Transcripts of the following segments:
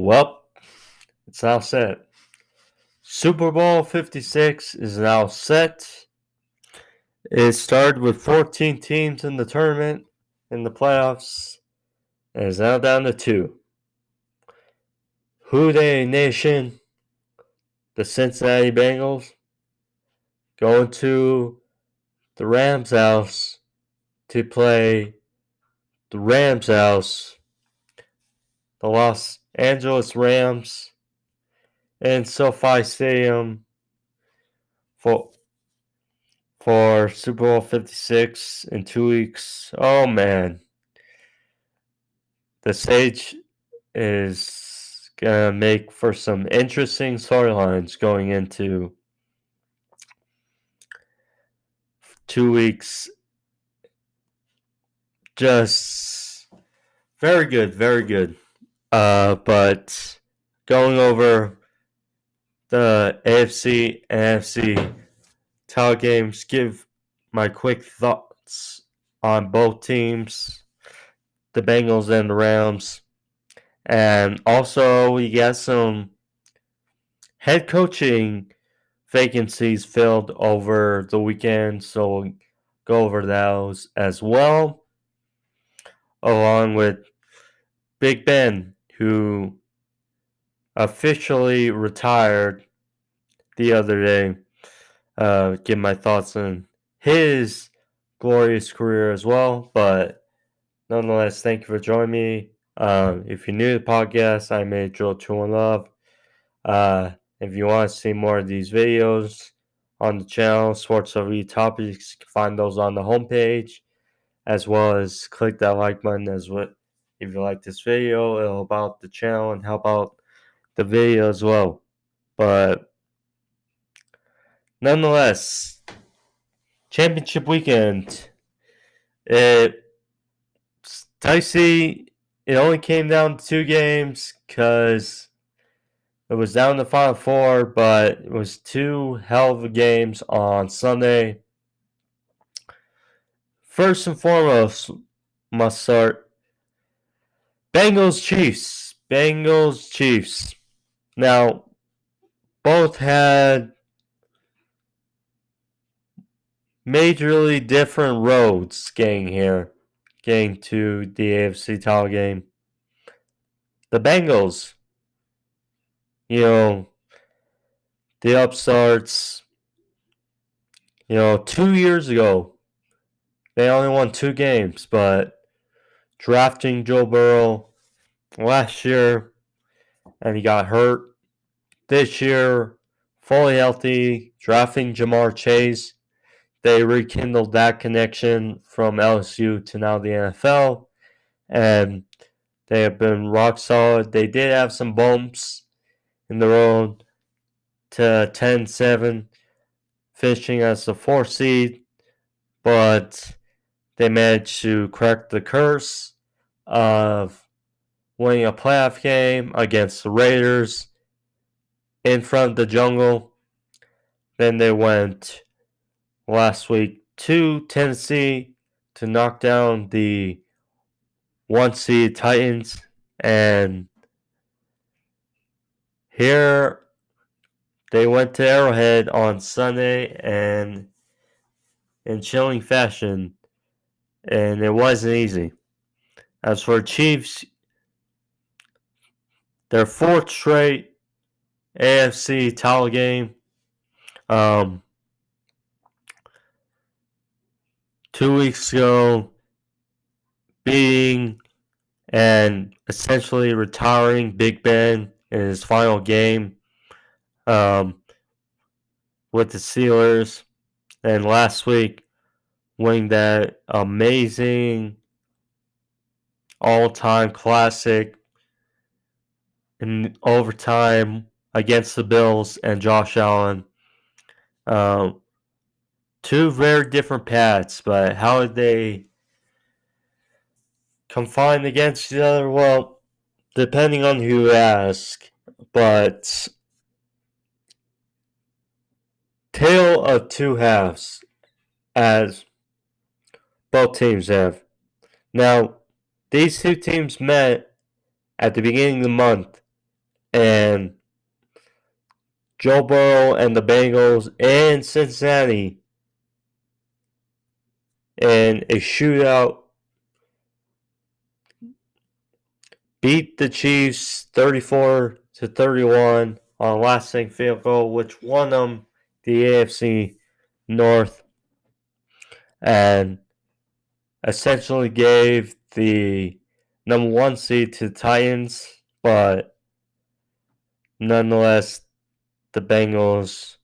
Well, it's now set. Super Bowl 56 is now set. It started with 14 teams in the tournament, in the playoffs, and is now down to 2. Who Dey Nation, the Cincinnati Bengals, going to the Rams house to play the Rams house, the Los Angeles Rams, in SoFi Stadium for Super Bowl 56 in 2 weeks. Oh man. The stage is going to make for some interesting storylines going into 2 weeks. Just very good, very good. But going over the AFC and NFC title games, give my quick thoughts on both teams, the Bengals and the Rams. And also, we got some head coaching vacancies filled over the weekend, so we'll go over those as well, along with Big Ben, who officially retired the other day. Give my thoughts on his glorious career as well, but nonetheless, thank you for joining me. If you're new to the podcast, I'm Ajoe21love. If you want to see more of these videos on the channel, sports overview topics, you can find those on the homepage, as well as click that like button if you like this video. It'll help out the channel and help out the video as well. But nonetheless, championship weekend, it's dicey. It only came down to 2 games because it was down to Final Four, but it was 2 hell of games on Sunday. First and foremost, must start Bengals Chiefs. Bengals Chiefs. Now, both had majorly different roads getting to the AFC title game. The Bengals, the upstarts, 2 years ago, they only won 2 games, but drafting Joe Burrow last year, and he got hurt. This year, fully healthy, drafting Jamar Chase. They rekindled that connection from LSU to now the NFL, and they have been rock solid. They did have some bumps in the road to 10-7, finishing as the 4th seed, but they managed to crack the curse of winning a playoff game against the Raiders in front of the jungle. Then they went last week to Tennessee to knock down the 1 seed Titans, and here they went to Arrowhead on Sunday and in chilling fashion, and it wasn't easy. As for Chiefs, their 4th straight AFC title game. 2 weeks ago, beating and essentially retiring Big Ben in his final game with the Steelers, and last week winning that amazing all-time classic in overtime against the Bills and Josh Allen. 2 very different paths, but how did they combine against each other? Well, depending on who you ask, but tale of 2 halves, as both teams have. Now, these 2 teams met at the beginning of the month and Joe Burrow and the Bengals in Cincinnati in a shootout beat the Chiefs 34-31 on a last-second field goal, which won them the AFC North and essentially gave the number 1 seed to the Titans, but nonetheless, the Bengals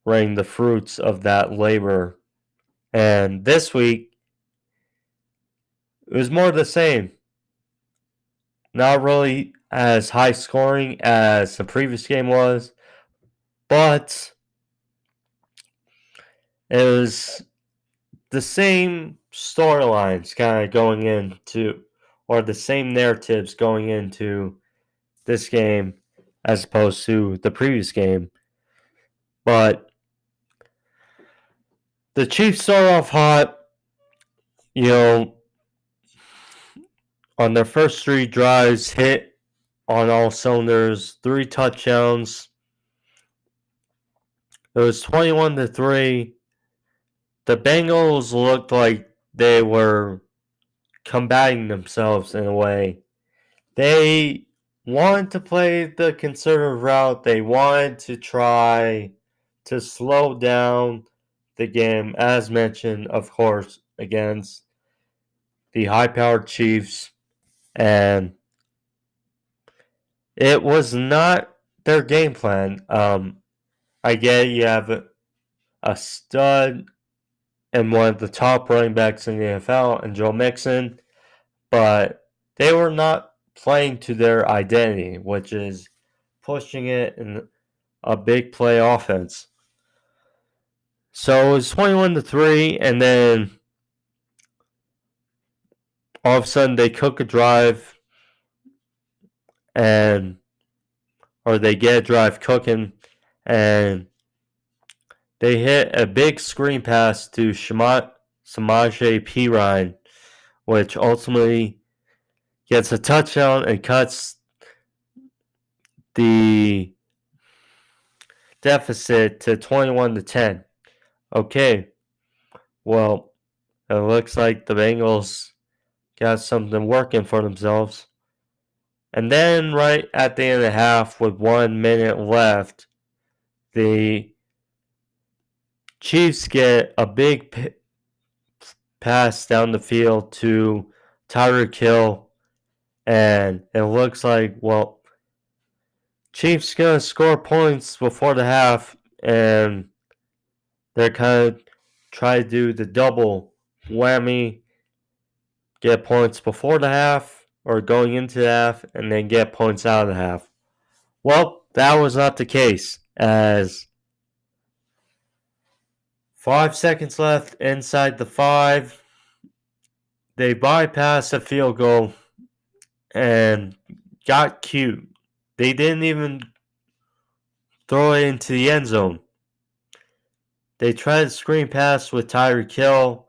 reaped the fruits of that labor. And this week, it was more of the same. Not really as high scoring as the previous game was, but it was the same storylines kind of going into, or the same narratives going into this game as opposed to the previous game. But the Chiefs start off hot, on their first 3 drives, hit on all cylinders, 3 touchdowns. It was 21-3. The Bengals looked like they were combating themselves in a way. They wanted to play the conservative route. They wanted to try to slow down the game, as mentioned, of course, against the high-powered Chiefs. And it was not their game plan. I get you have a stud and one of the top running backs in the NFL, and Joe Mixon, but they were not playing to their identity, which is pushing it in a big play offense. So it was 21-3, and then all of a sudden they cook a drive, or they get a drive cooking, and they hit a big screen pass to Samaje Perine, which ultimately gets a touchdown and cuts the deficit to 21-10. Okay, well, it looks like the Bengals got something working for themselves. And then right at the end of the half, with 1 minute left, the Chiefs get a big pass down the field to Tyreek Hill, and it looks like, well, Chiefs gonna score points before the half, and they're kind of try to do the double whammy, get points before the half or going into the half, and then get points out of the half. Well, that was not the case, as 5 seconds left inside the 5. They bypassed a field goal and got cute. They didn't even throw it into the end zone. They tried to screen pass with Tyreek Hill,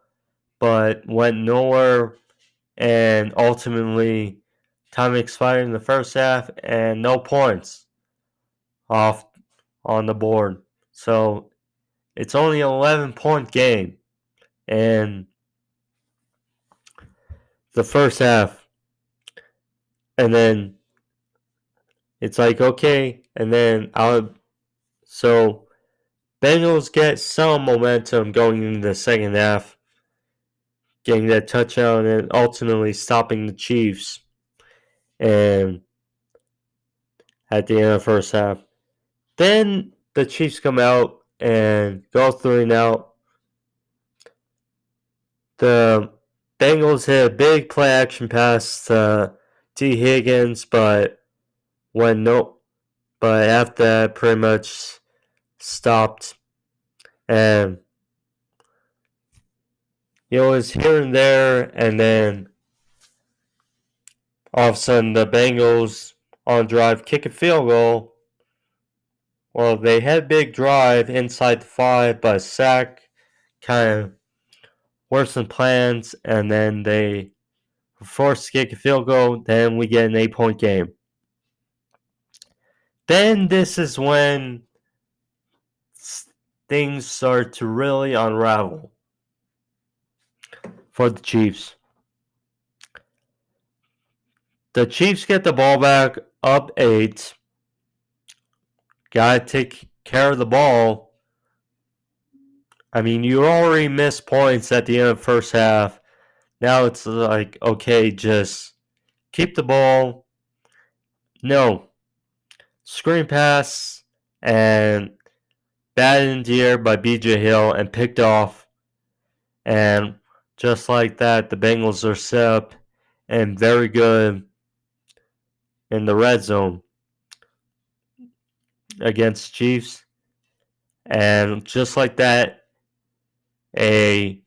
but went nowhere, and ultimately time expired in the first half and no points off on the board. So it's only an 11-point game in the first half. And then it's like, okay, and then so Bengals get some momentum going into the second half, getting that touchdown and ultimately stopping the Chiefs. And at the end of the first half, then the Chiefs come out and go 3-and-out. The Bengals hit a big play action pass to T. Higgins, but after that, pretty much stopped. And it was here and there, and then all of a sudden the Bengals on drive kick a field goal. Well, they had a big drive inside the 5, but sack kind of worse than plans, and then they were forced to kick a field goal. Then we get an 8-point game. Then this is when things start to really unravel for the Chiefs. The Chiefs get the ball back up 8. Gotta take care of the ball. I mean, you already missed points at the end of the first half. Now it's like, okay, just keep the ball. No. Screen pass and batted in the air by BJ Hill and picked off. And just like that, the Bengals are set up and very good in the red zone against Chiefs. And just like that, a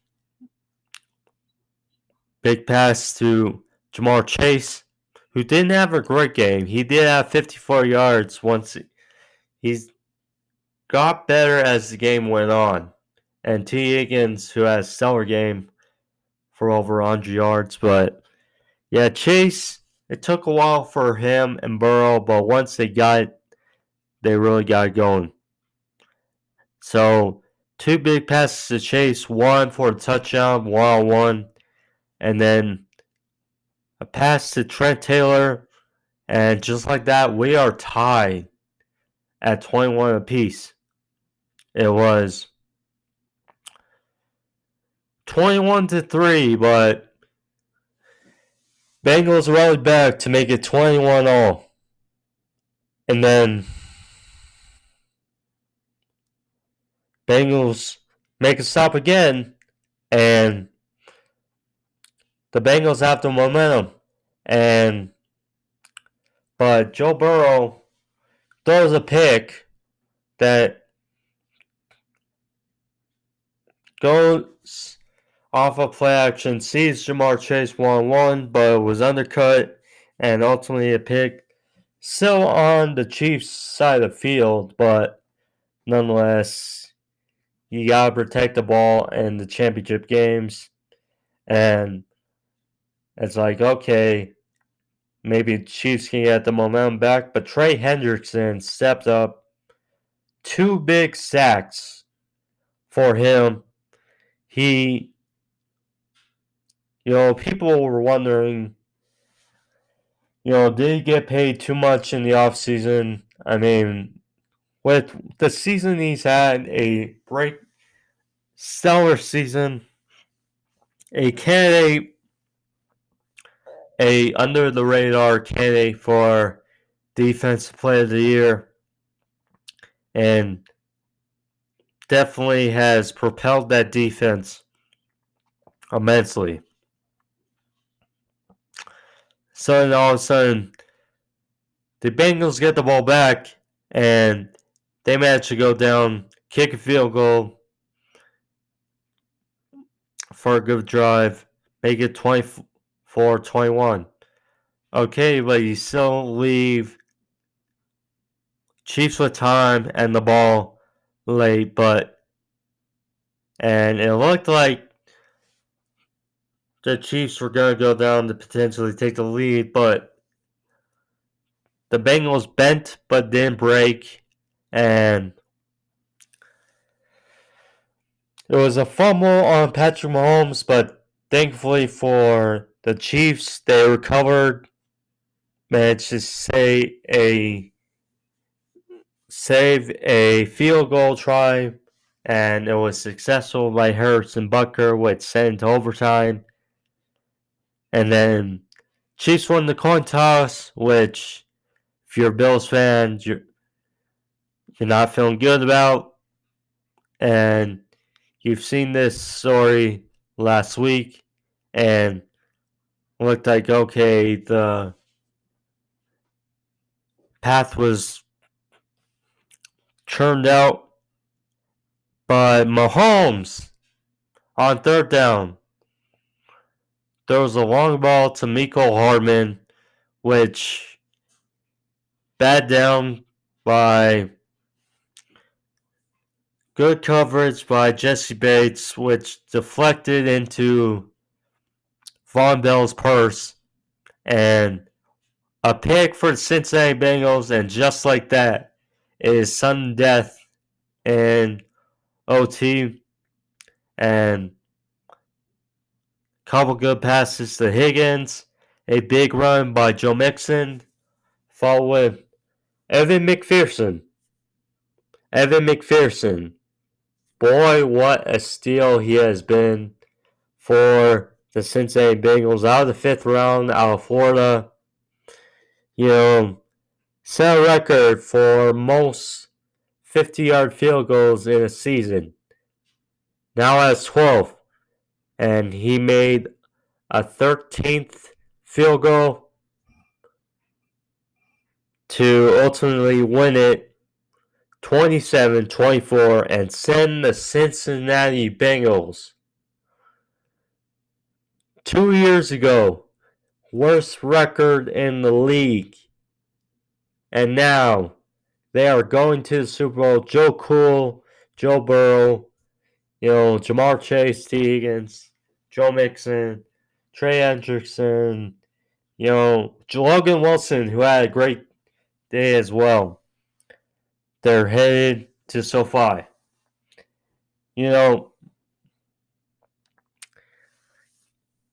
big pass to Jamar Chase, who didn't have a great game. He did have 54 yards once he's got better as the game went on. And T. Higgins, who had a stellar game for over 100 yards. But yeah, Chase, it took a while for him and Burrow, but once they got it, they really got it going. So 2 big passes to Chase, one for a touchdown, 1-on-1, and then a pass to Trent Taylor. And just like that, we are tied at 21 apiece. It was 21-3, but Bengals rallied back to make it 21-all. And then Bengals make a stop again, and the Bengals have the momentum. But Joe Burrow throws a pick that goes off of play action, sees Jamar Chase 1-1, but was undercut, and ultimately a pick. Still on the Chiefs' side of the field, but nonetheless, you gotta protect the ball in the championship games. And it's like, okay, maybe the Chiefs can get the momentum back, but Trey Hendrickson stepped up. 2 big sacks for him. People were wondering, did he get paid too much in the offseason? I mean, with the season he's had, a great, stellar season, a candidate, a under the radar candidate for Defensive Player of the Year, and definitely has propelled that defense immensely. So then all of a sudden, the Bengals get the ball back, and they manage to go down, kick a field goal for a good drive, make it 24-21. Okay, but you still leave Chiefs with time and the ball late, and it looked like the Chiefs were going to go down to potentially take the lead, but the Bengals bent but didn't break, and it was a fumble on Patrick Mahomes, but thankfully for the Chiefs, they recovered, managed to save a field goal try, and it was successful by Harrison Butker, which sent into overtime. And then Chiefs won the coin toss, which, if you're a Bills fan, you're not feeling good about. And you've seen this story last week, and looked like, okay, the path was churned out, but Mahomes on 3rd down throws a long ball to Mecole Hardman, which batted down by good coverage by Jesse Bates, which deflected into Von Bell's purse, and A pick for the Cincinnati Bengals, and just like that, it is sudden death in OT, and a couple good passes to Higgins, a big run by Joe Mixon, followed with Evan McPherson. Boy, what a steal he has been for the Cincinnati Bengals out of the 5th round out of Florida. Set a record for most 50-yard field goals in a season. Now has 12, and he made a 13th field goal to ultimately win it 27-24 and send the Cincinnati Bengals 2 years ago, worst record in the league, and now they are going to the Super Bowl. Joe Cool, Joe Burrow, Jamar Chase, T. Higgins, Joe Mixon, Trey Hendrickson, Logan Wilson, who had a great day as well. They're headed to SoFi. You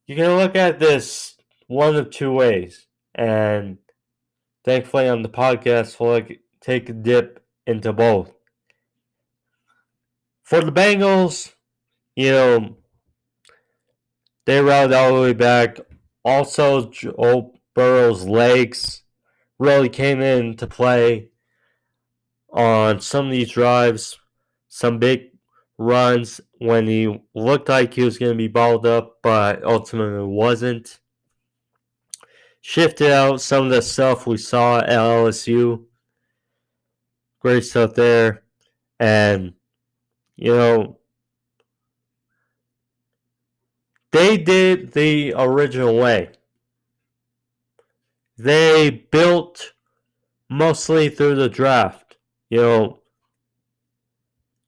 can look at this one of two ways, and thankfully on the podcast we'll take a dip into both. For the Bengals, they rallied all the way back. Also, Joe Burrow's legs really came into play on some of these drives. Some big runs when he looked like he was going to be balled up, but ultimately wasn't. Shifted out some of the stuff we saw at LSU. Great stuff there. And, they did the original way. They built mostly through the draft. Joe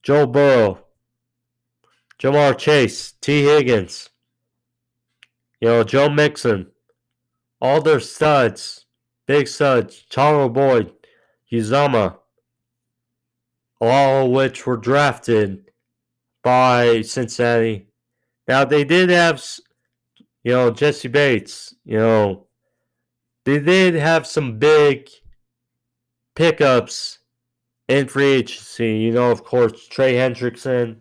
Burrow, Jamar Chase, T. Higgins, Joe Mixon, all their studs, big studs, Tyler Boyd, Uzama, all of which were drafted by Cincinnati. Now, they did have, Jesse Bates, they did have some big pickups in free agency. Of course, Trey Hendrickson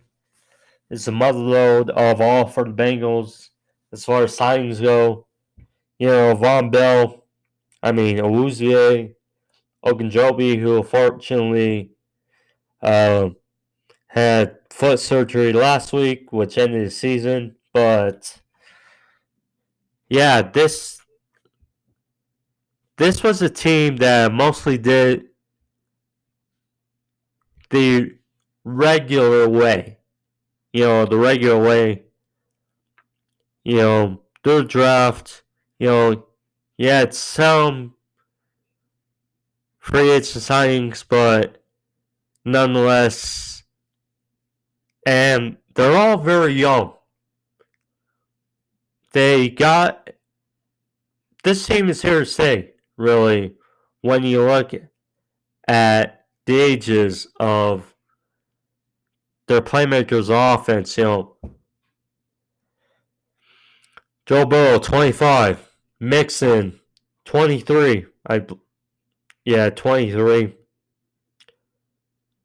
is the motherlode of all for the Bengals as far as signings go. Von Bell, Awuzie, Ogunjobi, who unfortunately had foot surgery last week, which ended the season. But yeah, this was a team that mostly did the regular way. The regular way. Through draft. You had some free agent signings, but nonetheless, and they're all very young. This team is here to stay, really, when you look at the ages of their playmakers on offense. Joe Burrow, 25. Mixon, 23. 23.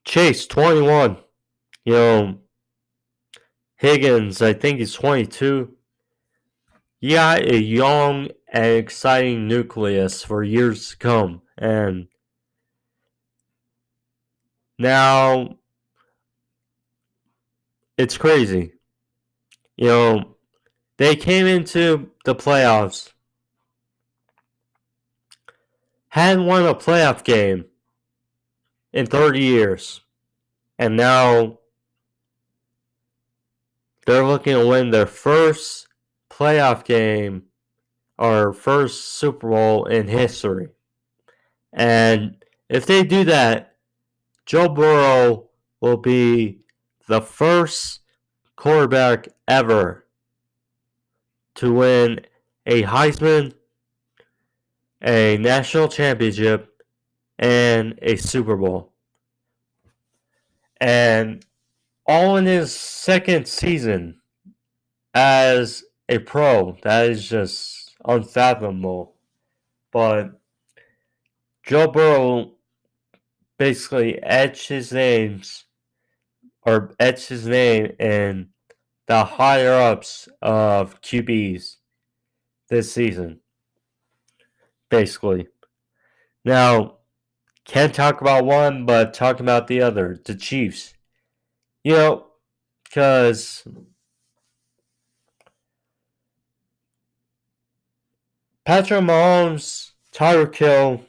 Chase, 21. Higgins, I think he's 22. You got a young and exciting nucleus for years to come. And now it's crazy. They came into the playoffs, hadn't won a playoff game in 30 years. And now they're looking to win their first playoff game or first Super Bowl in history. And if they do that, Joe Burrow will be the first quarterback ever to win a Heisman a national championship, and a Super Bowl. And all in his second season as a pro. That is just unfathomable. But Joe Burrow basically etched his name in the higher ups of QBs this season. Basically. Now, can't talk about one, but talk about the other, the Chiefs. You know, because Patrick Mahomes, Tyreek Hill,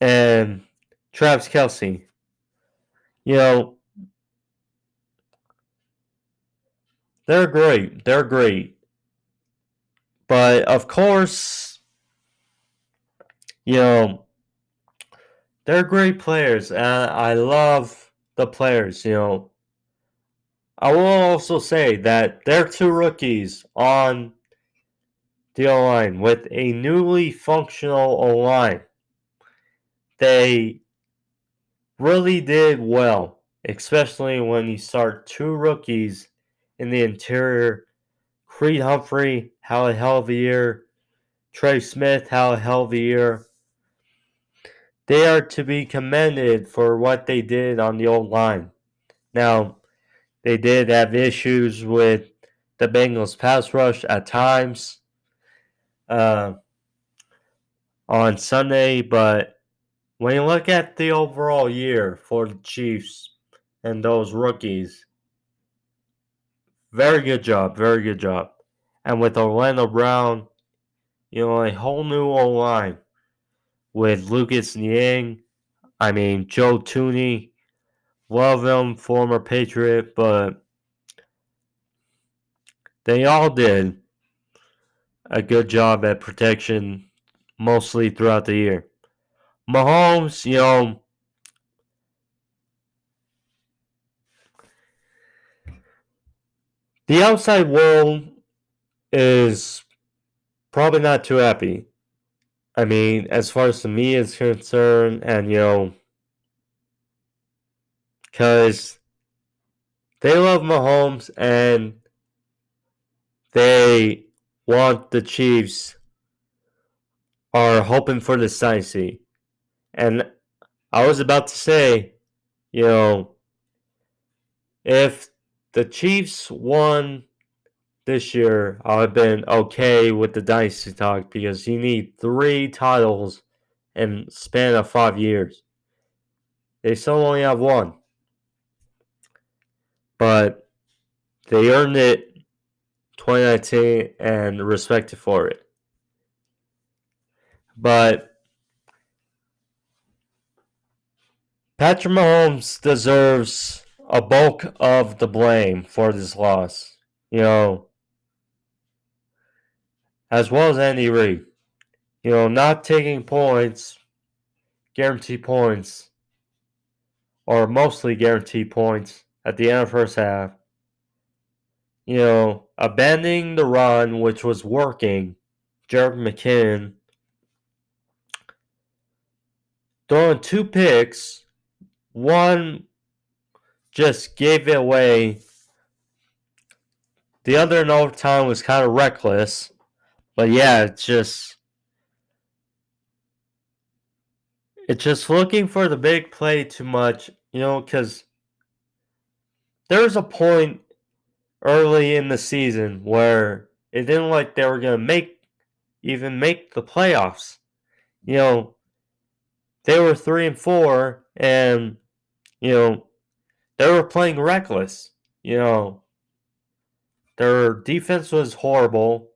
and Travis Kelce, you know, they're great. They're great. But of course, you know, they're great players. And I love the players, you know. I will also say that they're two rookies on the O-line with a newly functional O-line. They really did well, especially when you start two rookies in the interior. Creed Humphrey, how a hell of a year. Trey Smith, how a hell of a year. They are to be commended for what they did on the old line. Now, they did have issues with the Bengals pass rush at times on Sunday, but when you look at the overall year for the Chiefs and those rookies, very good job, very good job. And with Orlando Brown, you know, a whole new O-line with Lucas Niang, Joe Tooney, love him, former Patriot, but they all did a good job at protection mostly throughout the year. Mahomes, you know, the outside world is probably not too happy. As far as the media is concerned, and you know, because they love Mahomes and they want the Chiefs are hoping for the dynasty. And I was about to say, you know, if the Chiefs won this year, I would have been okay with the dynasty talk because you need 3 titles in a span of 5 years. They still only have one. But they earned it 2019 and respected for it. But Patrick Mahomes deserves a bulk of the blame for this loss. You know, as well as Andy Reid. You know, not taking points, guaranteed points, or mostly guaranteed points at the end of the first half. You know, abandoning the run, which was working. Jerick McKinnon throwing 2 picks. One just gave it away. The other in overtime was kind of reckless. But yeah, it's just looking for the big play too much, you know, because there was a point early in the season where it didn't look like they were going to make the playoffs. You know, they were 3-4 and, you know, they were playing reckless. You know, their defense was horrible.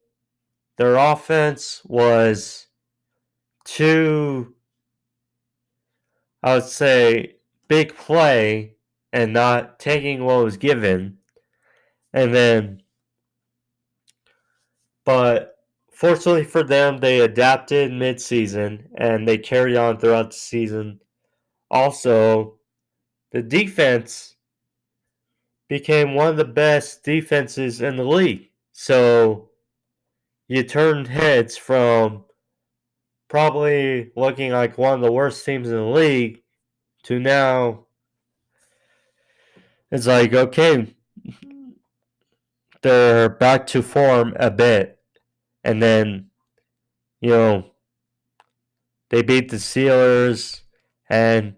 Their offense was too, I would say, big play and not taking what was given. And then, but fortunately for them, they adapted mid-season and they carried on throughout the season. Also, the defense became one of the best defenses in the league. So you turned heads from probably looking like one of the worst teams in the league to now it's like, okay, they're back to form a bit. And then, you know, they beat the Steelers and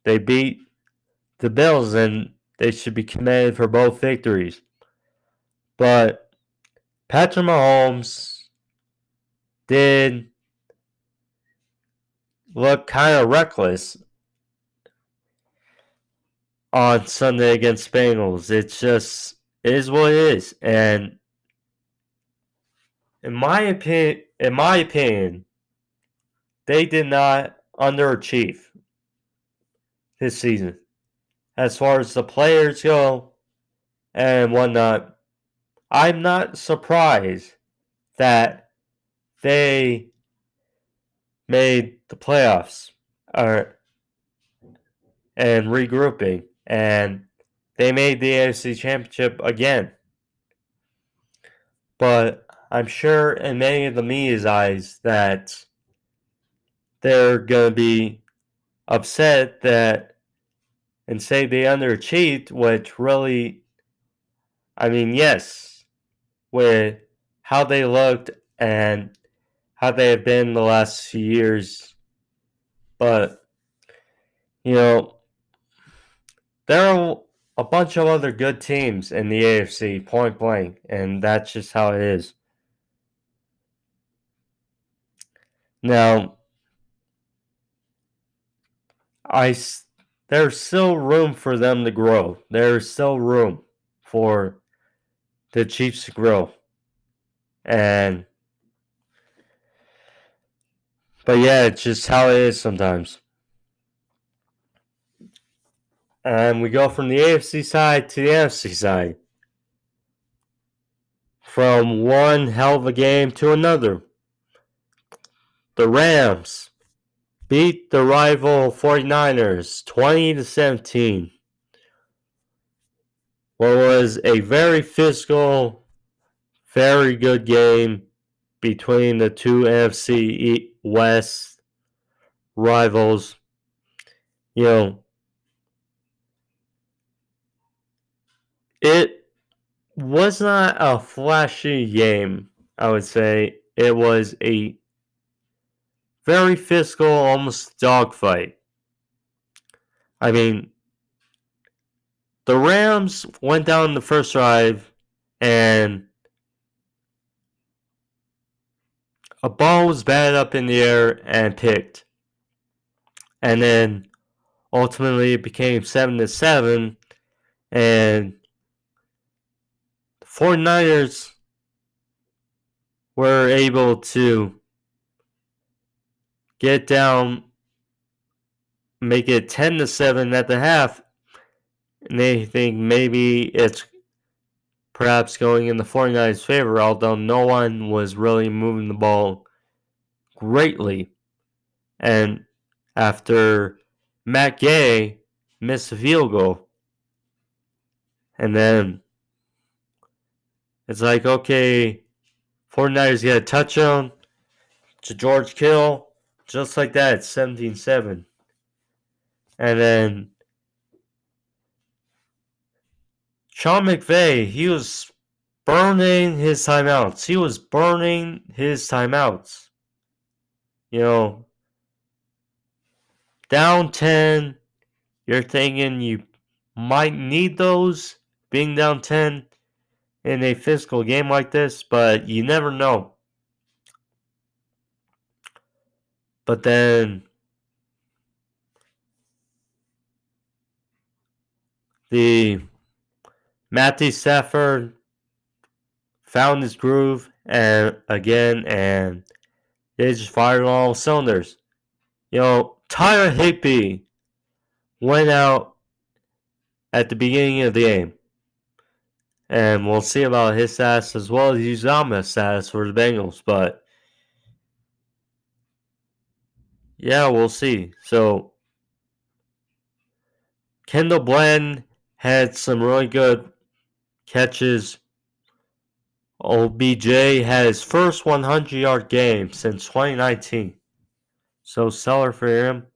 they beat the Bills, and they should be commended for both victories. But Patrick Mahomes did look kind of reckless on Sunday against Bengals. It's just it is what it is, and in my opinion, they did not underachieve this season as far as the players go and whatnot. I'm not surprised that they made the playoffs and regrouping, and they made the AFC Championship again. But I'm sure in many of the media's eyes that they're going to be upset that and say they underachieved, which really, I mean, yes, with how they looked and how they have been the last few years. But, you know, there are a bunch of other good teams in the AFC, point blank, and that's just how it is. Now, there's still room for them to grow. There's still room for the Chiefs to grow. But yeah, it's just how it is sometimes. And we go from the AFC side to the NFC side. From one hell of a game to another. The Rams beat the rival 49ers 20-17. What was a very physical, very good game between the two NFC West rivals. You know, it was not a flashy game, I would say. It was a very physical, almost dogfight. I mean, the Rams went down the first drive and a ball was batted up in the air and picked. And then ultimately it became 7-7, and the 49ers were able to get down, make it 10-7 at the half, and they think maybe it's perhaps going in the 49ers' favor, although no one was really moving the ball greatly. And after Matt Gay missed a field goal, and then it's like, okay, 49ers get a touchdown to George Kittle, just like that, it's 17-7. And then Sean McVay, he was burning his timeouts. You know, down 10, you're thinking you might need those, being down 10 in a physical game like this, but you never know. But then the Matthew Stafford found his groove and they just fired on all cylinders. You know, Tyler Higbee went out at the beginning of the game. And we'll see about his stats as well as Uzama's stats for the Bengals. But yeah, we'll see. So Kendall Bland had some really good catches. OBJ had his first 100-yard game since 2019. So stellar for him.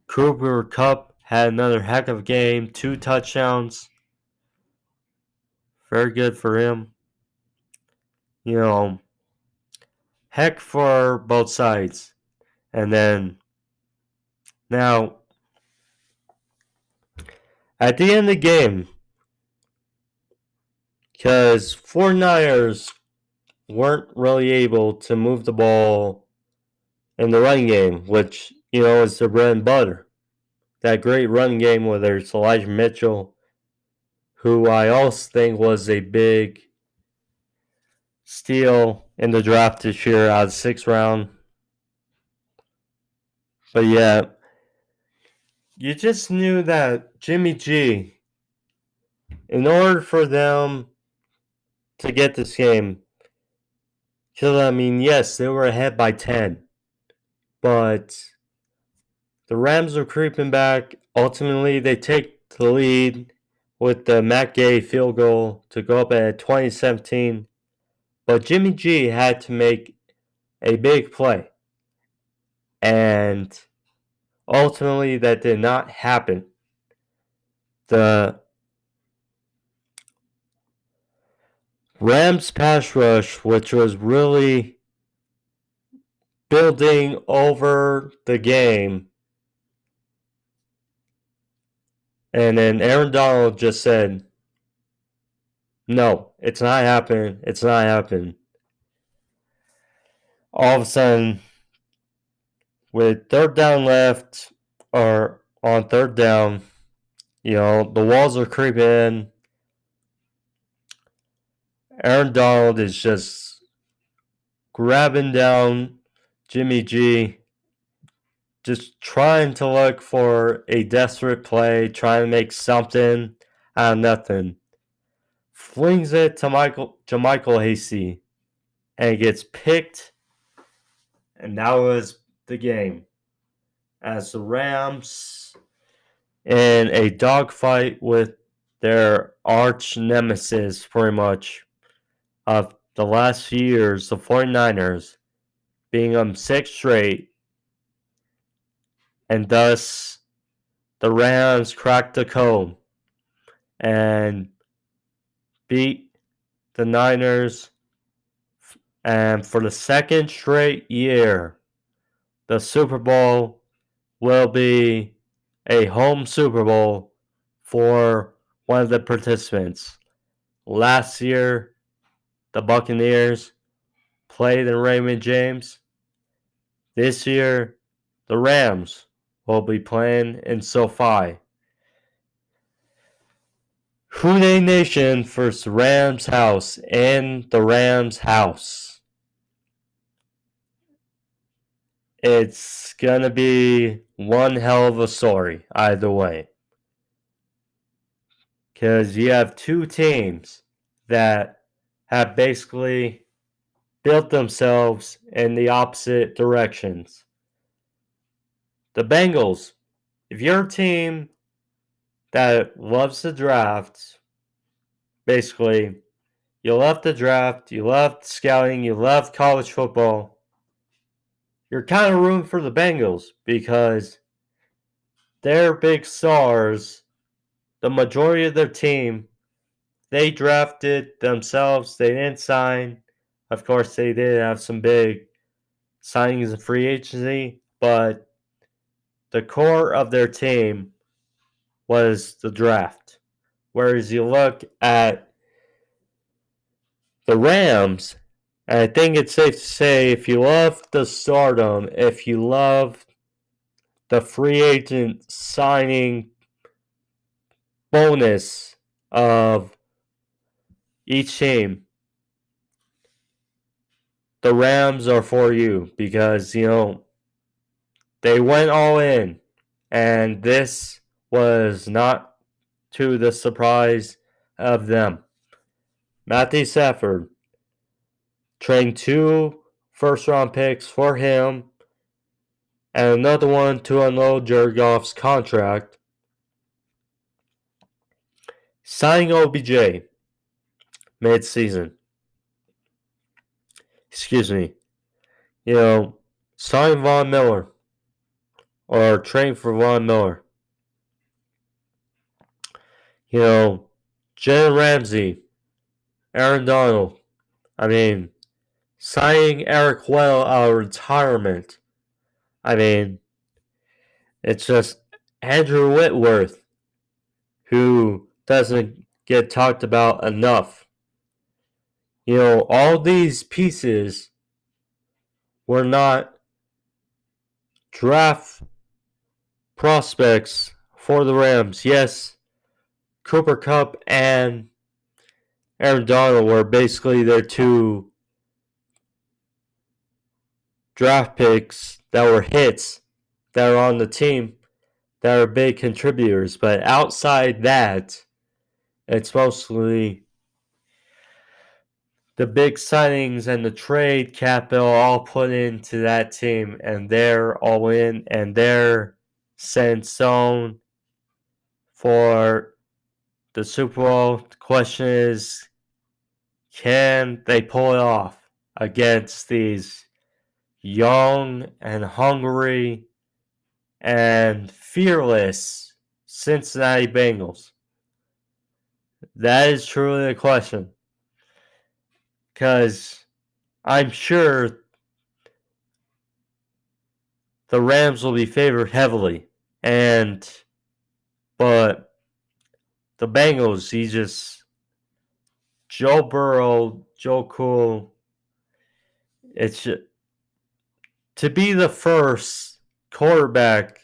Cooper Kupp had another heck of a game, 2 touchdowns. Very good for him. You know, heck for both sides. And then now at the end of the game, because 49ers weren't really able to move the ball in the running game, which, is their bread and butter. That great running game, whether it's Elijah Mitchell, who I also think was a big steal in the draft this year out of the 6th round. But yeah, you just knew that Jimmy G, in order for them to get this game, because yes, they were ahead by 10, but the Rams are creeping back. Ultimately, they take the lead with the Matt Gay field goal to go up at 2017. But Jimmy G had to make a big play. And ultimately, that did not happen. The Rams pass rush, which was really building over the game, and then Aaron Donald just said, no, it's not happening. It's not happening. All of a sudden, with third down left, or on third down, the walls are creeping in. Aaron Donald is just grabbing down Jimmy G, just trying to look for a desperate play, trying to make something out of nothing. Flings it to Michael Hasty, and it gets picked, and that was the game. As the Rams, in a dogfight with their arch nemesis, pretty much, of the last few years, the 49ers, being 6 straight, and thus the Rams cracked the code and beat the Niners, and for the 2nd straight year, the Super Bowl will be a home Super Bowl for one of the participants. Last year, the Buccaneers played in Raymond James. This year, the Rams will be playing in SoFi. Houday Nation versus Rams House in the Rams House. It's gonna be one hell of a story either way. Because you have two teams that have basically built themselves in the opposite directions. The Bengals, if you're a team that loves the draft, basically, you love the draft, you love scouting, you love college football, you're kind of rooting for the Bengals because their big stars, the majority of their team, they drafted themselves. They didn't sign. Of course, they did have some big signings in free agency, but the core of their team was the draft. Whereas you look at the Rams, and I think it's safe to say if you love the stardom, if you love the free agent signing bonus of each team, the Rams are for you because, they went all in. And this was not to the surprise of them. Matthew Stafford trained 2 first-round picks for him and another one to unload Jared Goff's contract. Signing OBJ mid-season. Excuse me. sign Von Miller or trade for Von Miller. Jalen Ramsey, Aaron Donald. I mean, signing Eric Well out of retirement. I mean, it's just Andrew Whitworth, who doesn't get talked about enough. All these pieces were not draft prospects for the Rams. Yes, Cooper Kupp and Aaron Donald were basically their two draft picks that were hits that are on the team that are big contributors. But outside that, it's mostly the big signings and the trade capital all put into that team, and they're all in and they're set in stone for the Super Bowl. The question is, can they pull it off against these young and hungry and fearless Cincinnati Bengals? That is truly the question. Because I'm sure the Rams will be favored heavily. But the Bengals, Joe Burrow, Joe Cool. It's just, to be the first quarterback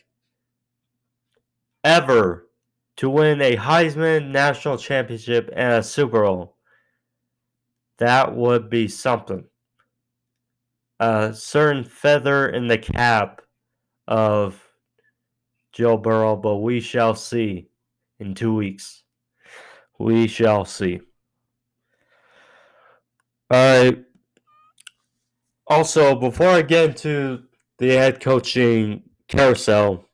ever to win a Heisman National Championship and a Super Bowl. That would be something. A certain feather in the cap of Joe Burrow, but we shall see in 2 weeks. We shall see. Alright. Also, before I get into the head coaching carousel,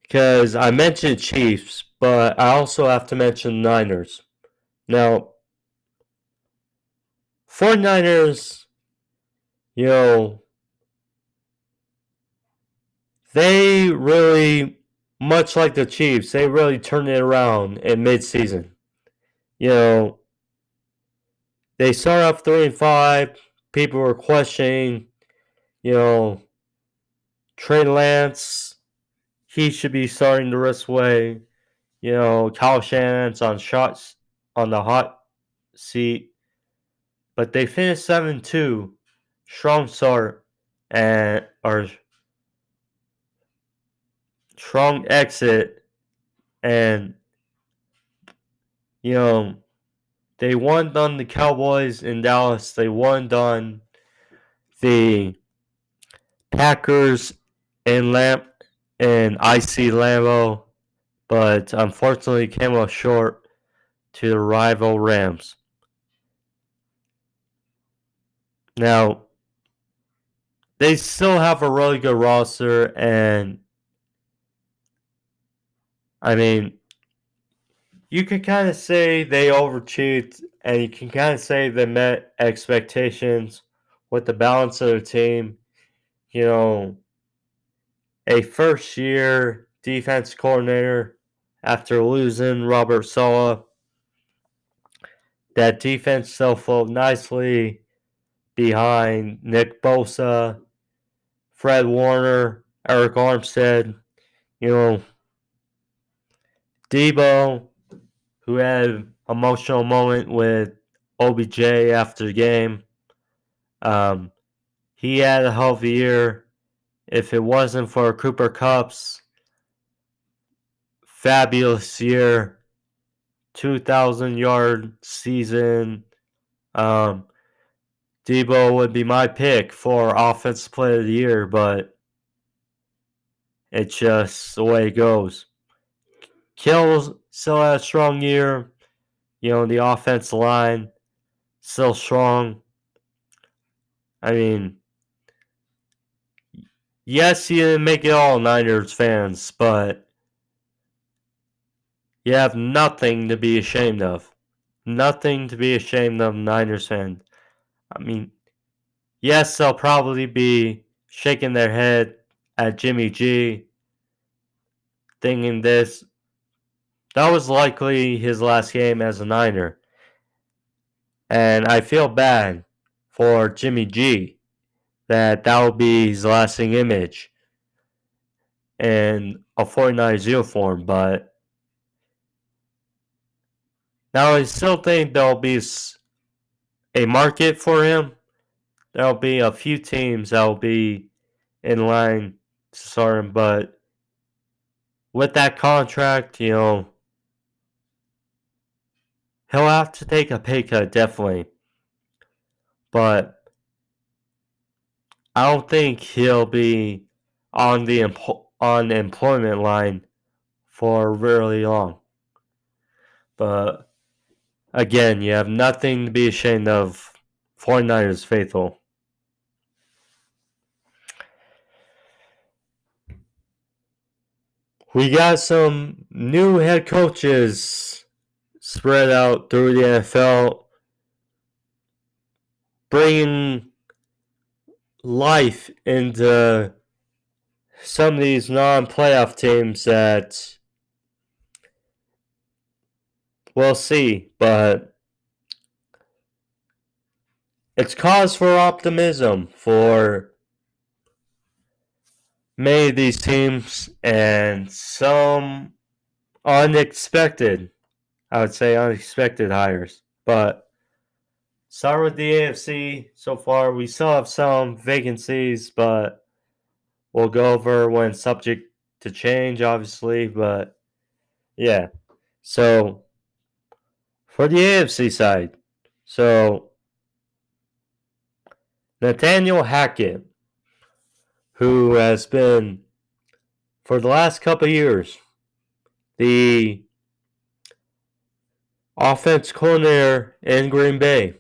because I mentioned Chiefs, but I also have to mention Niners. Now, 49ers, they really, much like the Chiefs, they really turned it around in mid-season. They started off 3-5. People were questioning, Trey Lance, he should be starting the rest way. Kyle Shanahan's on the hot seat. But they finished 7-2. Strong start or strong exit, and they won on the Cowboys in Dallas. They won on the Packers in IC Lambeau, but unfortunately came up short to the rival Rams. Now, they still have a really good roster, and I mean, you can kind of say they overachieved, and you can kind of say they met expectations with the balance of their team. A first-year defense coordinator after losing Robert Saleh. That defense still flowed nicely behind Nick Bosa, Fred Warner, Eric Armstead, Debo, who had an emotional moment with OBJ after the game. He had a hell of a year. If it wasn't for Cooper Kupp's fabulous year, 2,000-yard season, Debo would be my pick for Offensive Player of the Year, but it's just the way it goes. Kittle still had a strong year. The offensive line still strong. I mean, yes, he didn't make it all, Niners fans, but you have nothing to be ashamed of. Nothing to be ashamed of, Niners fans. I mean, Yes, they'll probably be shaking their head at Jimmy G, thinking that was likely his last game as a Niner. And I feel bad for Jimmy G that will be his lasting image in a 49ers uniform. But now I still think there'll be a market for him. There'll be a few teams that will be in line to start him. But with that contract, he'll have to take a pay cut, definitely. But I don't think he'll be on the unemployment line for really long. But again, you have nothing to be ashamed of. 49ers faithful. We got some new head coaches spread out through the NFL, bringing life into some of these non-playoff teams that we'll see, but it's cause for optimism for many of these teams and some unexpected, I would say unexpected hires. But start with the AFC so far. We still have some vacancies, but we'll go over when subject to change, obviously. But yeah. So for the AFC side, so Nathaniel Hackett, who has been for the last couple of years the offense coordinator in Green Bay,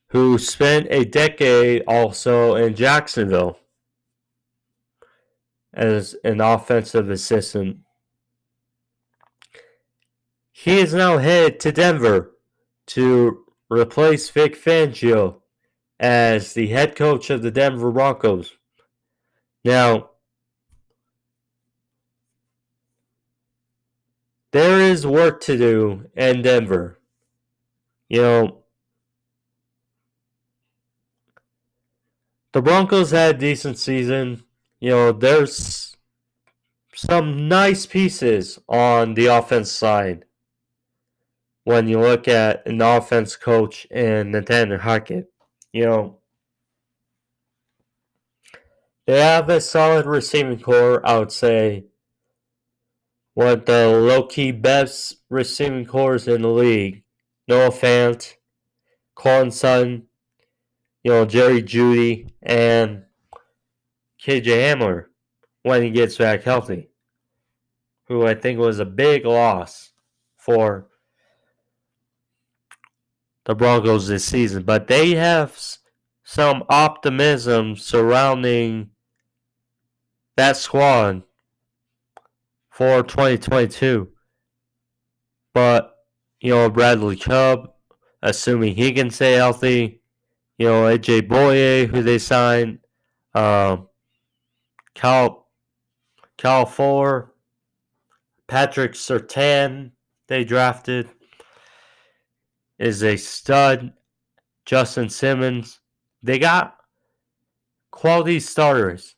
who spent a decade also in Jacksonville as an offensive assistant. He is now headed to Denver to replace Vic Fangio as the head coach of the Denver Broncos. Now, there is work to do in Denver. You know, the Broncos had a decent season. You know, there's some nice pieces on the offense side when you look at an offense coach in Nathaniel Hackett. You know, they have a solid receiving core, I would say. One of the low-key best receiving cores in the league. Noah Fant, Colin Sutton, Jerry Jeudy, and KJ Hamler when he gets back healthy, who I think was a big loss for the Broncos this season. But they have some optimism surrounding that squad for 2022. But, Bradley Chubb, assuming he can stay healthy, AJ Boye, who they signed, Cal Fuller, Patrick Surtain, they drafted, is a stud. Justin Simmons. They got quality starters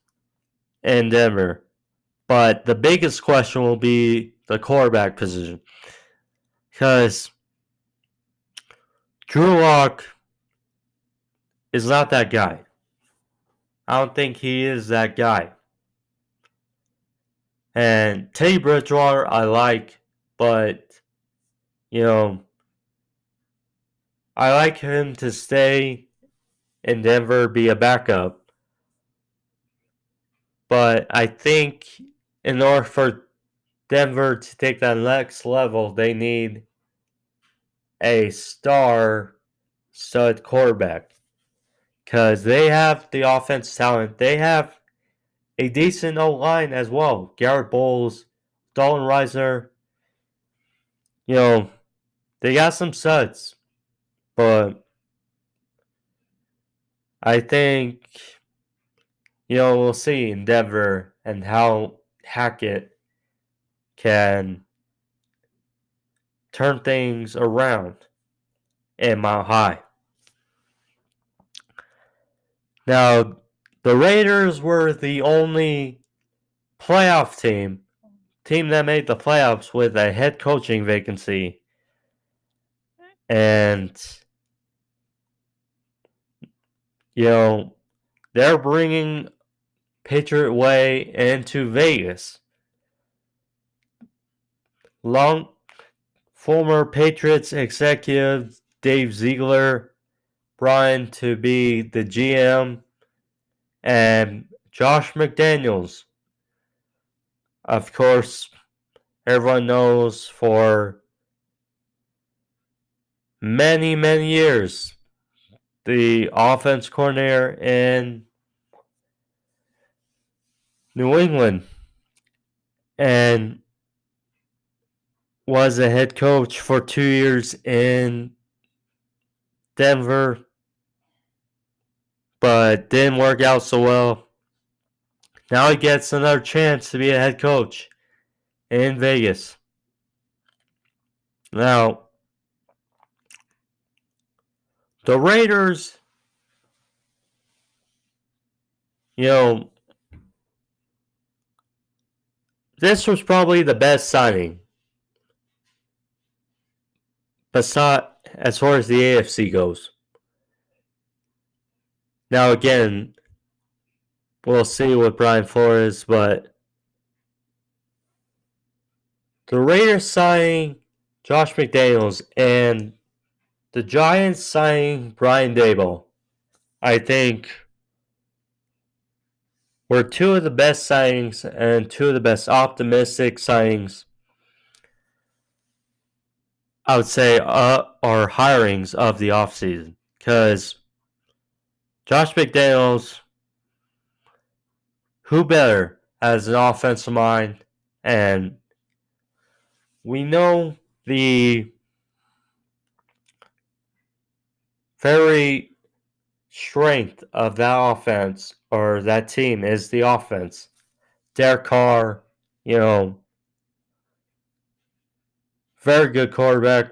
in Denver. But the biggest question will be the quarterback position. Because Drew Lock is not that guy. I don't think he is that guy. And Teddy Bridgewater, I like, but, I like him to stay in Denver, be a backup. But I think in order for Denver to take that next level, they need a stud quarterback. Because they have the offense talent. They have a decent O-line as well. Garrett Bowles, Dalton Risner. They got some studs. But I think, we'll see in Denver and how Hackett can turn things around in Mile High. Now, the Raiders were the only playoff team that made the playoffs with a head coaching vacancy. And, they're bringing Patriot Way into Vegas. Former Patriots executive Dave Ziegler brought in to be the GM, and Josh McDaniels, of course, everyone knows for many, many years, the offense coordinator in New England, and was a head coach for 2 years in Denver, but didn't work out so well. Now he gets another chance to be a head coach in Vegas. Now, the Raiders, this was probably the best signing as far as the AFC goes. Now, again, we'll see with Brian Flores, but the Raiders signing Josh McDaniels and the Giants signing Brian Daboll, I think, were two of the best signings and two of the best optimistic signings, I would say, are hirings of the offseason. Because Josh McDaniels, who better as an offensive mind? And we know the very strength of that offense or that team is the offense. Derek Carr, very good quarterback.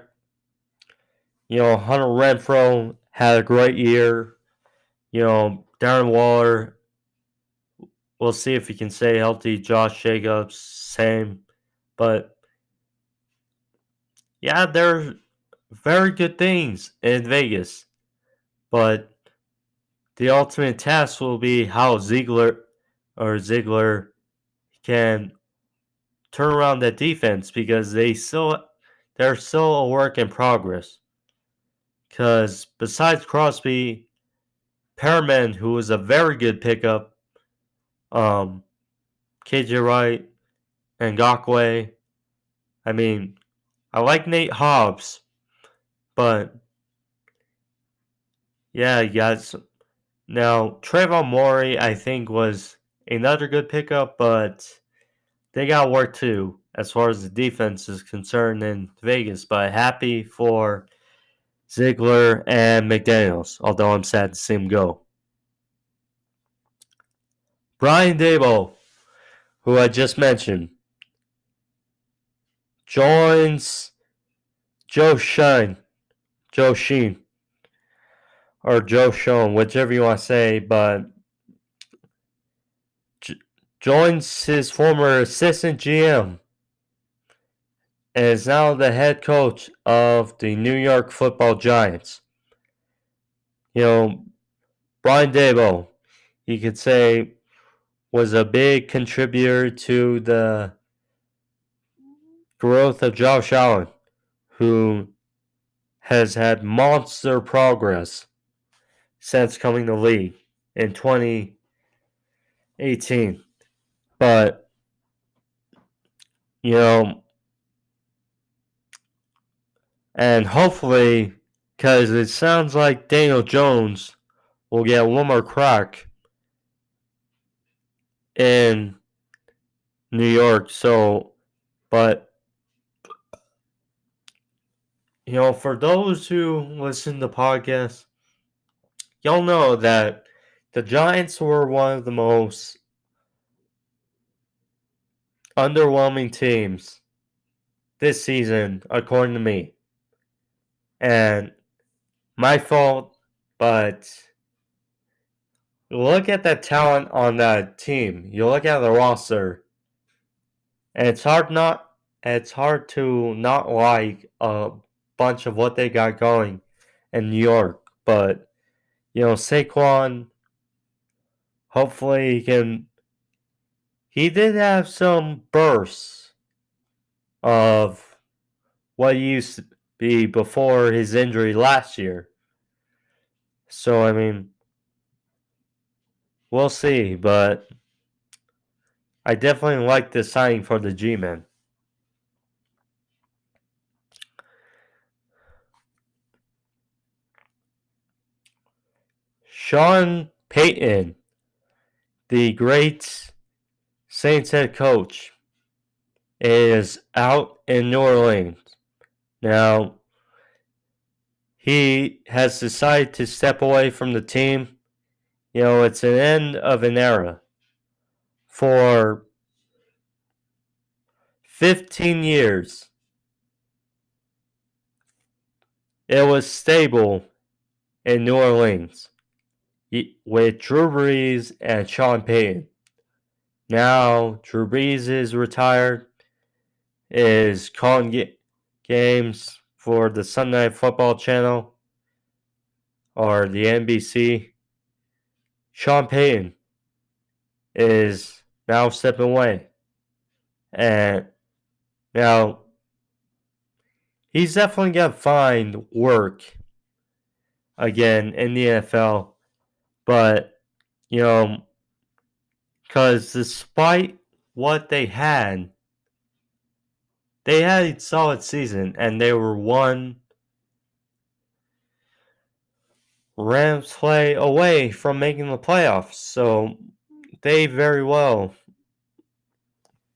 Hunter Renfrow had a great year. Darren Waller, we'll see if he can stay healthy. Josh Jacobs, same. But, yeah, they're very good things in Vegas. But the ultimate test will be how Ziegler can turn around that defense, because they're still a work in progress. Because besides Crosby, Perriman, who was a very good pickup, KJ Wright, and Ngakwe. I mean, I like Nate Hobbs, but yeah, you got now Trayvon Morey, I think, was another good pickup, but they got work too as far as the defense is concerned in Vegas. But happy for Ziegler and McDaniels, although I'm sad to see him go. Brian Daboll, who I just mentioned, joins Joe Sheen, or Joe Schoen, whichever you want to say, but joins his former assistant GM and is now the head coach of the New York Football Giants. Brian Daboll, you could say, was a big contributor to the growth of Josh Allen, who has had monster progress since coming to the league in 2018. But, and hopefully, because it sounds like Daniel Jones will get one more crack in New York. So, but, for those who listen to podcasts, y'all know that the Giants were one of the most underwhelming teams this season, according to me. And my fault, but look at the talent on that team. You look at the roster, and it's hard to not like a bunch of what they got going in New York. But Saquon, hopefully he did have some bursts of what he used to be before his injury last year. So I mean, we'll see, but I definitely like this signing for the G-Men. Sean Payton, the great Saints head coach, is out in New Orleans. Now, he has decided to step away from the team. It's an end of an era. For 15 years, it was stable in New Orleans with Drew Brees and Sean Payton. Now, Drew Brees is retired, is calling games for the Sunday Night Football Channel or the NBC. Sean Payton is now stepping away. And now he's definitely going to find work again in the NFL. But, because despite what they had a solid season and they were one Rams play away from making the playoffs. So they very well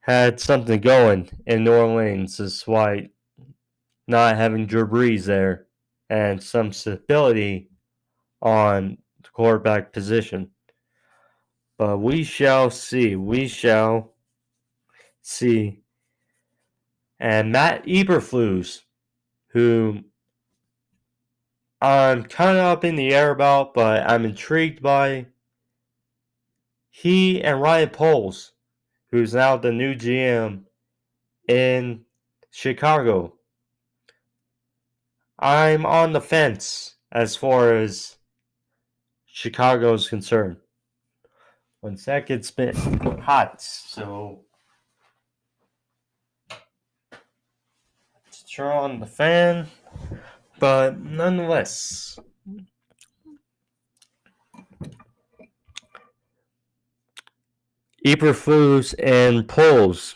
had something going in New Orleans despite not having Drew Brees there and some stability on the quarterback position. But we shall see. We shall see. And Matt Eberflus, who I'm kind of up in the air about, but I'm intrigued by. He and Ryan Poles, who's now the new GM in Chicago. I'm on the fence as far as Chicago is concerned. One sec, it's been hot, so let's turn on the fan. But nonetheless, Eberflus and Poles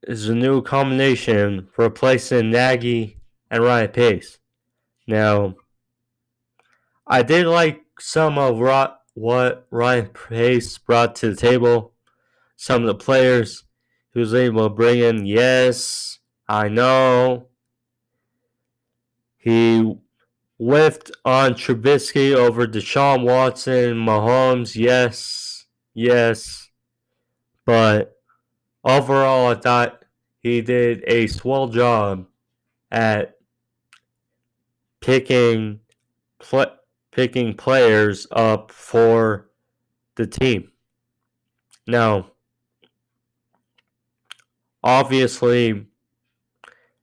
is a new combination replacing Nagy and Ryan Pace. Now, I did like some of what Ryan Pace brought to the table. Some of the players he was able to bring in. Yes, I know. He whiffed on Trubisky over Deshaun Watson, Mahomes. Yes. But overall, I thought he did a swell job at picking players up for the team. Now, obviously,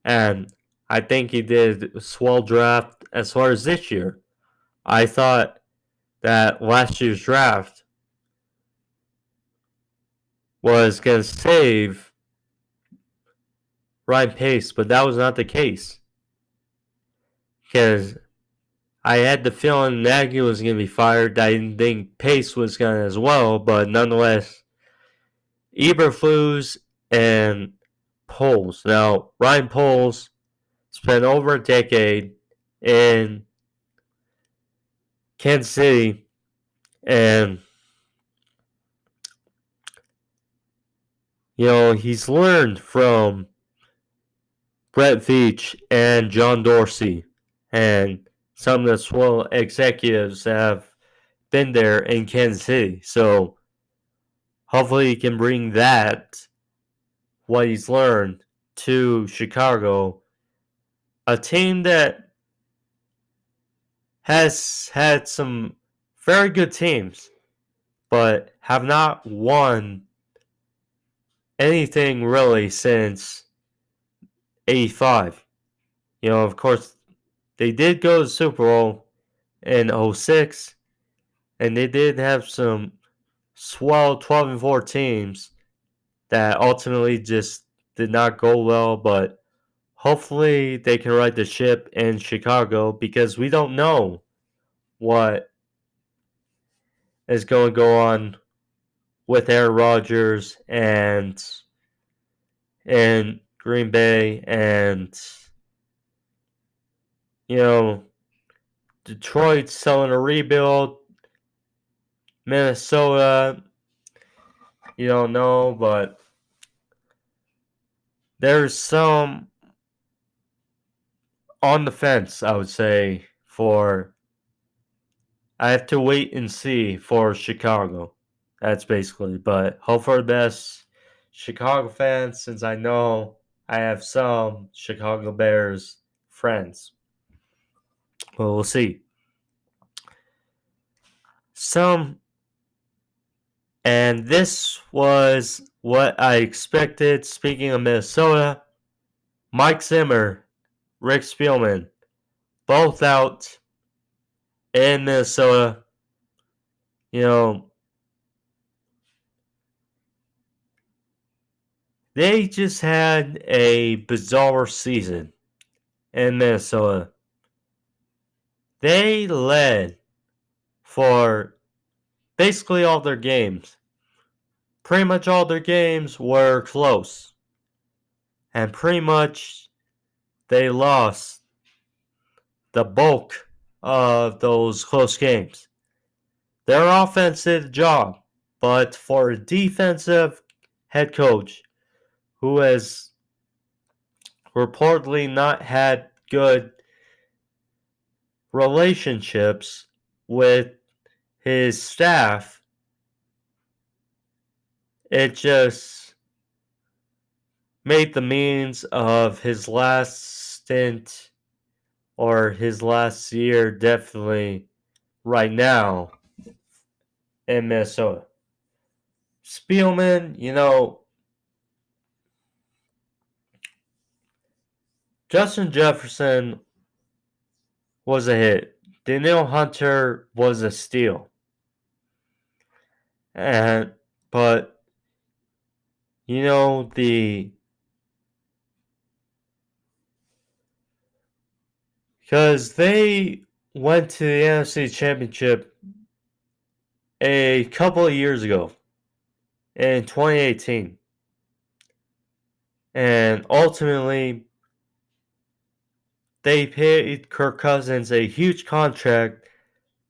and I think he did a swell draft as far as this year. I thought that last year's draft was going to save Ryan Pace, but that was not the case. Because I had the feeling Nagy was going to be fired. I didn't think Pace was going to as well, but nonetheless, Eberflus and Poles. Now, Ryan Poles spent over a decade in Kansas City, and he's learned from Brett Veach and John Dorsey and some of the swell executives have been there in Kansas City. So hopefully he can bring that, what he's learned, to Chicago, a team that has had some very good teams, but have not won anything really since 85. Of course, they did go to the Super Bowl in 06, and they did have some swell 12-4 teams that ultimately just did not go well, but hopefully they can right the ship in Chicago, because we don't know what is going to go on with Aaron Rodgers and in Green Bay, and Detroit's selling a rebuild. Minnesota, you don't know, but there's some on the fence, I would say, for I have to wait and see for Chicago. That's basically, but hope for the best, Chicago fans, since I know I have some Chicago Bears friends. But we'll see. And this was what I expected. Speaking of Minnesota, Mike Zimmer, Rick Spielman, both out in Minnesota. They just had a bizarre season in Minnesota. They led for basically all their games. Pretty much all their games were close. And pretty much they lost the bulk of those close games. Their offense did the job, but for a defensive head coach who has reportedly not had good relationships with his staff, it just made the means of his last stint, or his last year, definitely right now in Minnesota. Spielman, Justin Jefferson was a hit. Danielle Hunter was a steal. But because they went to the NFC Championship a couple of years ago in 2018. And ultimately, they paid Kirk Cousins a huge contract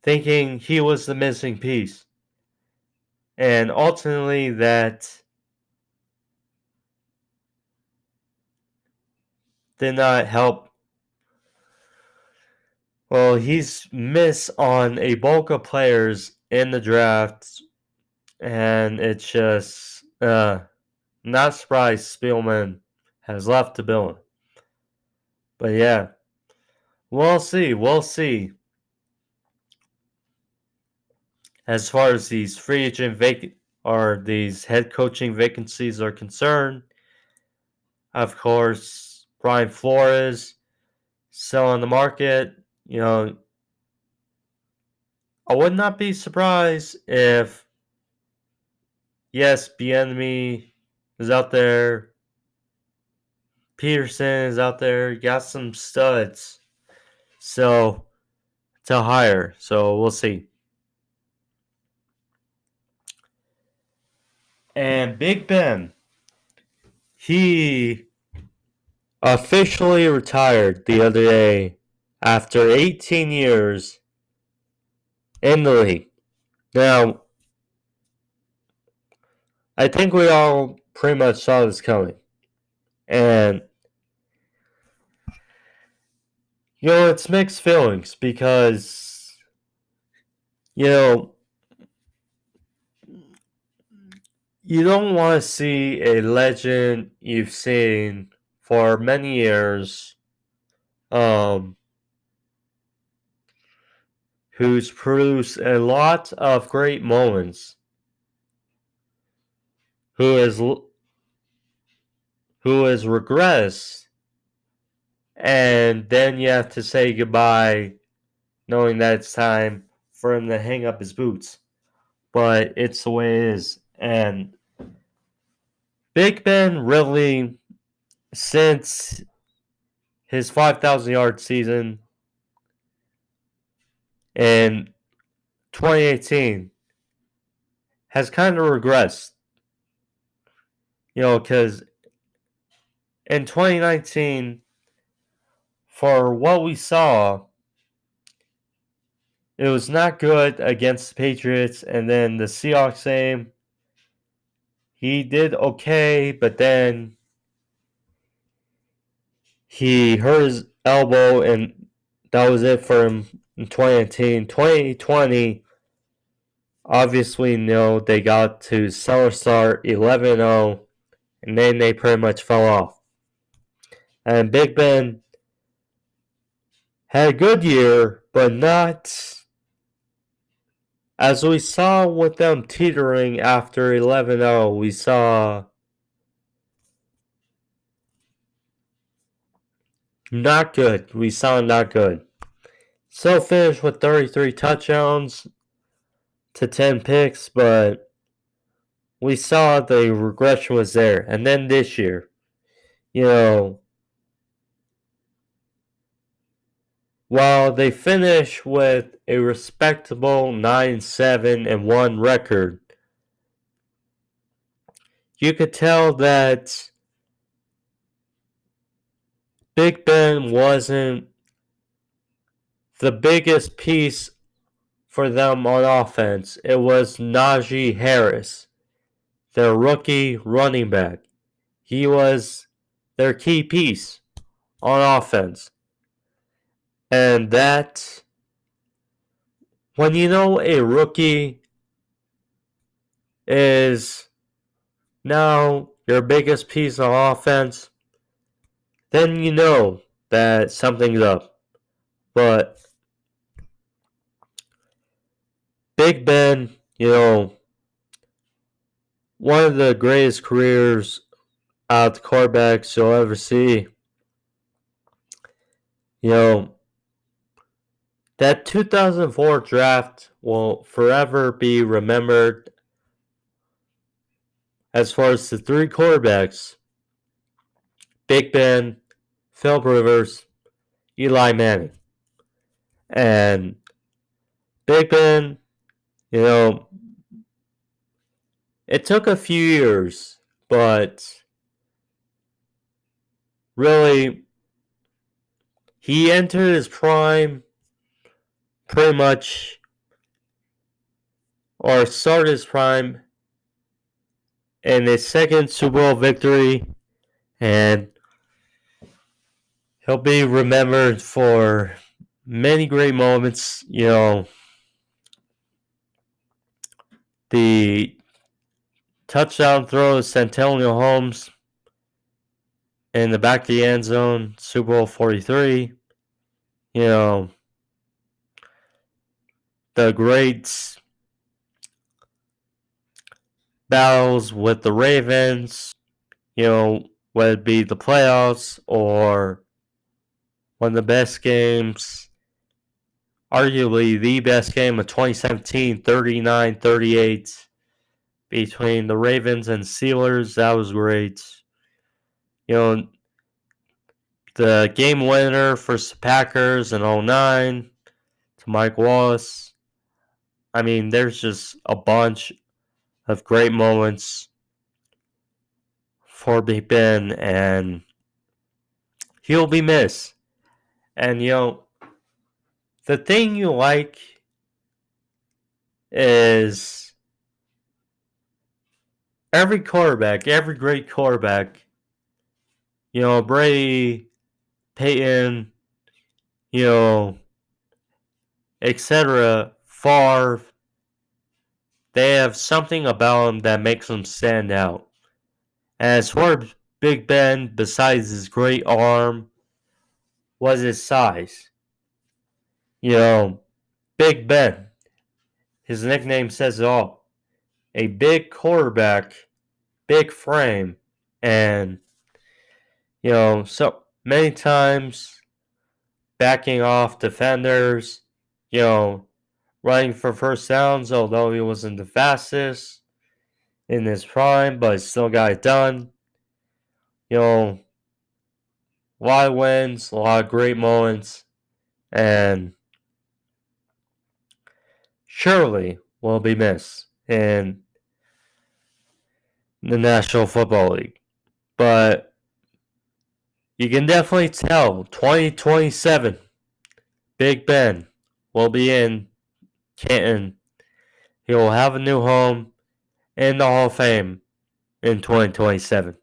thinking he was the missing piece. And ultimately, that did not help. Well, he's missed on a bulk of players in the draft, and it's just not surprised Spielman has left the building. But yeah, we'll see. We'll see. As far as these free agent or these head coaching vacancies are concerned, of course, Brian Flores still on the market. I would not be surprised if, yes, Bieniemy is out there, Peterson is out there, got some studs, so to hire. So we'll see. And Big Ben, he officially retired the other day after 18 years in the league. Now, I think we all pretty much saw this coming. And, it's mixed feelings, because You know, you don't want to see a legend you've seen for many years, um, who's produced a lot of great moments, who is regressed, and then you have to say goodbye, knowing that it's time for him to hang up his boots. But it's the way it is, and Big Ben really, since his 5,000-yard season in 2018, has kind of regressed. Because in 2019, for what we saw, it was not good against the Patriots, and then the Seahawks game, he did okay, but then he hurt his elbow, and that was it for him in 2019. 2020, obviously, they got to stellar start 11-0, and then they pretty much fell off. And Big Ben had a good year, but not as we saw with them teetering after 11-0. We saw not good. We saw not good. Still finished with 33 touchdowns to 10 picks, but we saw the regression was there. And then this year, you know, while they finished with a respectable 9-7-1 record, you could tell that Big Ben wasn't the biggest piece for them on offense. It was Najee Harris, their rookie running back. He was their key piece on offense. And that, when a rookie is now your biggest piece on offense, then you know that something's up. But Big Ben, one of the greatest careers out of the quarterbacks you'll ever see. That 2004 draft will forever be remembered as far as the three quarterbacks: Big Ben, Philip Rivers, Eli Manning. And Big Ben, it took a few years, but really, he entered his prime pretty much, or started his prime in his second Super Bowl victory, and he'll be remembered for many great moments. The touchdown throw to Santonio Holmes in the back of the end zone, Super Bowl 43. The great battles with the Ravens, whether it be the playoffs or one of the best games, arguably the best game of 2017, 39-38 between the Ravens and Steelers. That was great. The game winner for the Packers in 2009 to Mike Wallace. I mean, there's just a bunch of great moments for Big Ben, and he'll be missed. And, the thing you like is every quarterback, every great quarterback, Brady, Peyton, etc., Favre, they have something about them that makes them stand out. As for Big Ben, besides his great arm, was his size. You know, Big Ben, his nickname says it all. A big quarterback, big frame, and, so many times backing off defenders, running for first downs, although he wasn't the fastest in his prime, but he still got it done. A lot of wins, a lot of great moments, and surely will be missed in the National Football League. But you can definitely tell 2027, Big Ben will be in Canton. He will have a new home in the Hall of Fame in 2027.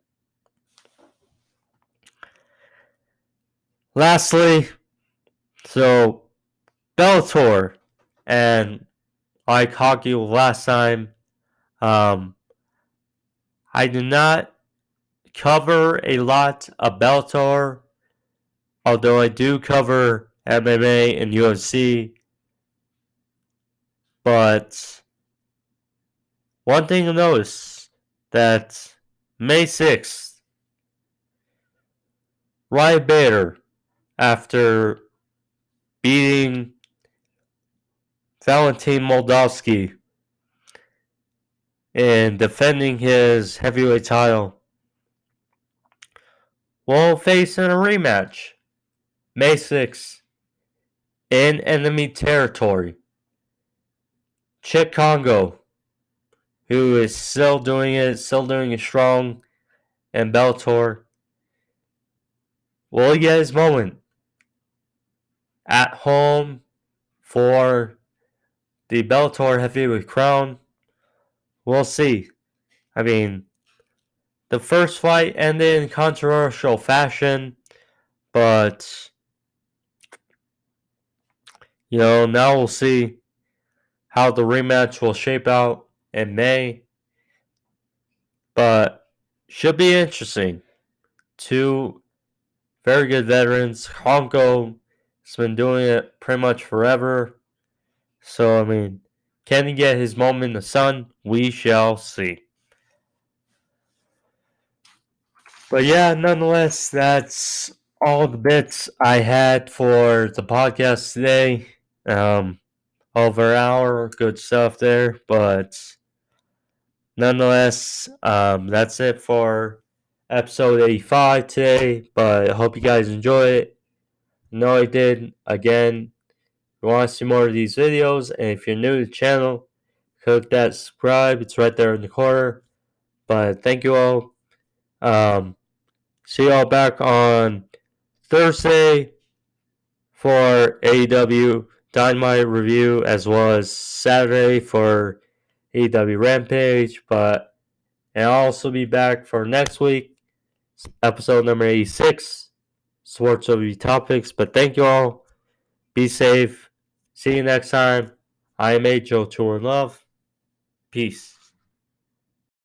Lastly, so Bellator, and like hockey last time, I did not cover a lot of Bellator, although I do cover MMA and UFC. But one thing to notice that May 6th, Ryan Bader, after beating Valentin Moldavsky and defending his heavyweight title, will face in a rematch May 6th in enemy territory. Kongo, who is still doing it strong in Bellator, will he get his moment at home for the Bellator heavyweight crown? We'll see. I mean, the first fight ended in controversial fashion, but now we'll see how the rematch will shape out in May. But should be interesting. Two very good veterans. Kongo has been doing it pretty much forever. So, can he get his moment in the sun? We shall see. But yeah, nonetheless, that's all the bits I had for the podcast today. Over an hour, good stuff there. But nonetheless, that's it for episode 85 today. But I hope you guys enjoy it. I know I did. Again, if you want to see more of these videos, and if you're new to the channel, click that subscribe. It's right there in the corner. But thank you all. See y'all back on Thursday for AEW Dynamite review, as well as Saturday for AEW Rampage. But I'll also be back for next week, episode number 86, Sports Review Topics. But thank you all. Be safe. See you next time. I am Ajoe21love. Peace.